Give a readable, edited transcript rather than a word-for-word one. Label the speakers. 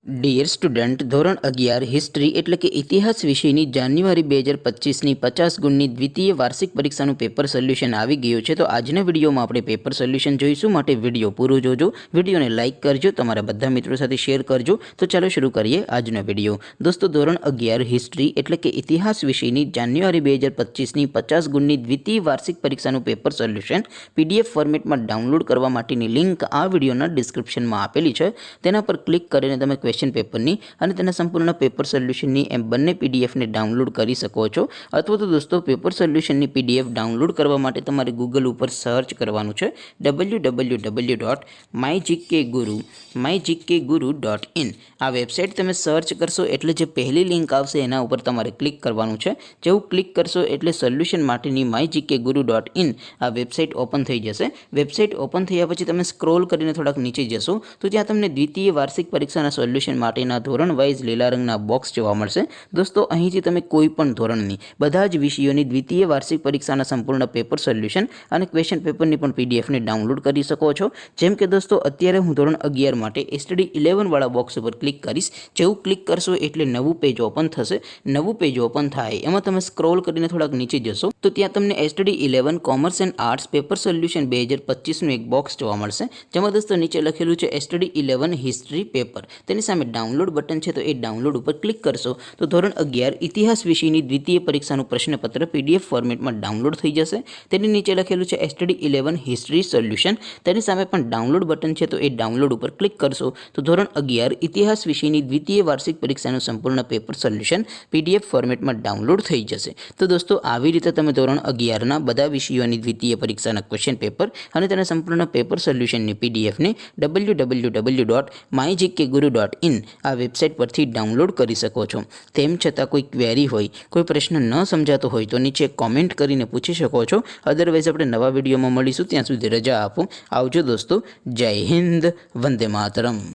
Speaker 1: Dear student, ધોરણ 11 history એટલે કે ઇતિહાસ વિષયની જાન્યુઆરી 2025ની 50 ગુણની દ્વિતીય વાર્ષિક પરીક્ષાનું પેપર સોલ્યુશન આવી ગયું છે. તો આજના વિડીયોમાં આપણે પેપર સોલ્યુશન જોઈશું, માટે વિડીયો પૂરો જોજો. વિડીયોને લાઇક કરજો, તમારા બધા મિત્રો સાથે શેર કરજો. તો ચાલો શરૂ કરીએ આજનો વિડીયો. દોસ્તો, ધોરણ 11 હિસ્ટ્રી એટલે કે ઇતિહાસ વિષયની જાન્યુઆરી 2025ની 50 ગુણની દ્વિતીય વાર્ષિક પરીક્ષાનું પેપર સોલ્યુશન PDF ફોર્મેટમાં ડાઉનલોડ કરવા માટેની લિંક આ વિડીયોના ડિસ્ક્રિપ્શનમાં આપેલી છે. તેના પર ક્લિક કરીને તમે ક્વેશ્ચન પેપરની અને તેના સંપૂર્ણ પેપર સોલ્યુશનની એમ બંને પીડીએફને ડાઉનલોડ કરી શકો છો. અથવા તો દોસ્તો, પેપર સોલ્યુશનની PDF ડાઉનલોડ કરવા માટે તમારે ગૂગલ ઉપર સર્ચ કરવાનું છે www.mygkguru.in. આ વેબસાઇટ તમે સર્ચ કરશો એટલે જે પહેલી લિંક આવશે એના ઉપર તમારે ક્લિક કરવાનું છે. જેવું ક્લિક કરશો એટલે સોલ્યુશન માટેની mygkguru.in આ વેબસાઇટ ઓપન થઈ જશે. વેબસાઇટ ઓપન થયા પછી તમે સ્ક્રોલ કરીને થોડાક નીચે જશો તો ત્યાં તમને દ્વિતીય વાર્ષિક પરીક્ષાના સોલ્યુશન માટેના ધોરણ વાઇઝ લીલા રંગના બોક્સ જોવા મળશે. દોસ્તો, અહીંથી તમે કોઈ પણ ધોરણની બધા જ વિષયોની દ્વિતીય વાર્ષિક પરીક્ષાના સંપૂર્ણ પેપર સોલ્યુશન અને ક્વેશ્ચન પેપરની પણ પીડીએફને ડાઉનલોડ કરી શકો છો. જેમ કે દોસ્તો, અત્યારે હું ધોરણ 11 માટે STD 11 વાળા બોક્સ ઉપર ક્લિક કરીશ. જેવું ક્લિક કરશો એટલે નવું પેજ ઓપન થશે. નવું પેજ ઓપન થાય એમાં તમે સ્ક્રોલ કરીને થોડાક નીચે જશો તો ત્યાં તમને STD 11 commerce and arts paper solution 2025નું એક બોક્સ જોવા મળશે. જેમાં દોસ્તો નીચે લખેલું છે STD 11 હિસ્ટ્રી પેપર. તેની સામે ડાઉનલોડ બટન છે, તો એ ડાઉનલોડ ઉપર ક્લિક કરશો તો ધોરણ 11 ઇતિહાસ વિષયની દ્વિતીય પરીક્ષાનું પ્રશ્નપત્ર PDF ફોર્મેટમાં ડાઉનલોડ થઈ જશે. તેની નીચે લખેલું છે STD 11 હિસ્ટ્રી સોલ્યુશન. તેની સામે પણ ડાઉનલોડ બટન છે, તો એ ડાઉનલોડ ઉપર ક્લિક કરશો તો ધોરણ 11 ઇતિહાસ વિષયની દ્વિતીય વાર્ષિક પરીક્ષાનું સંપૂર્ણ પેપર સોલ્યુશન PDF ફોર્મેટમાં ડાઉનલોડ થઈ જશે. તો દોસ્તો, આવી રીતે તમે ધોરણ 11ના બધા વિષયોની દ્વિતીય પરીક્ષાના ક્વેશ્ચન પેપર અને તેના સંપૂર્ણ પેપર સોલ્યુશનની PDFને www.mygkguru.in આ વેબસાઇટ પરથી ડાઉનલોડ કરી શકો છો. તેમ છતાં કોઈ ક્વેરી હોય, કોઈ પ્રશ્ન ન સમજાતો હોય તો નીચે કોમેન્ટ કરીને પૂછી શકો છો. અદરવાઇઝ આપણે નવા વિડીયોમાં મળીશું. ત્યાં સુધી રજા આપો. આવજો દોસ્તો. જય હિન્દ. વંદે માતરમ.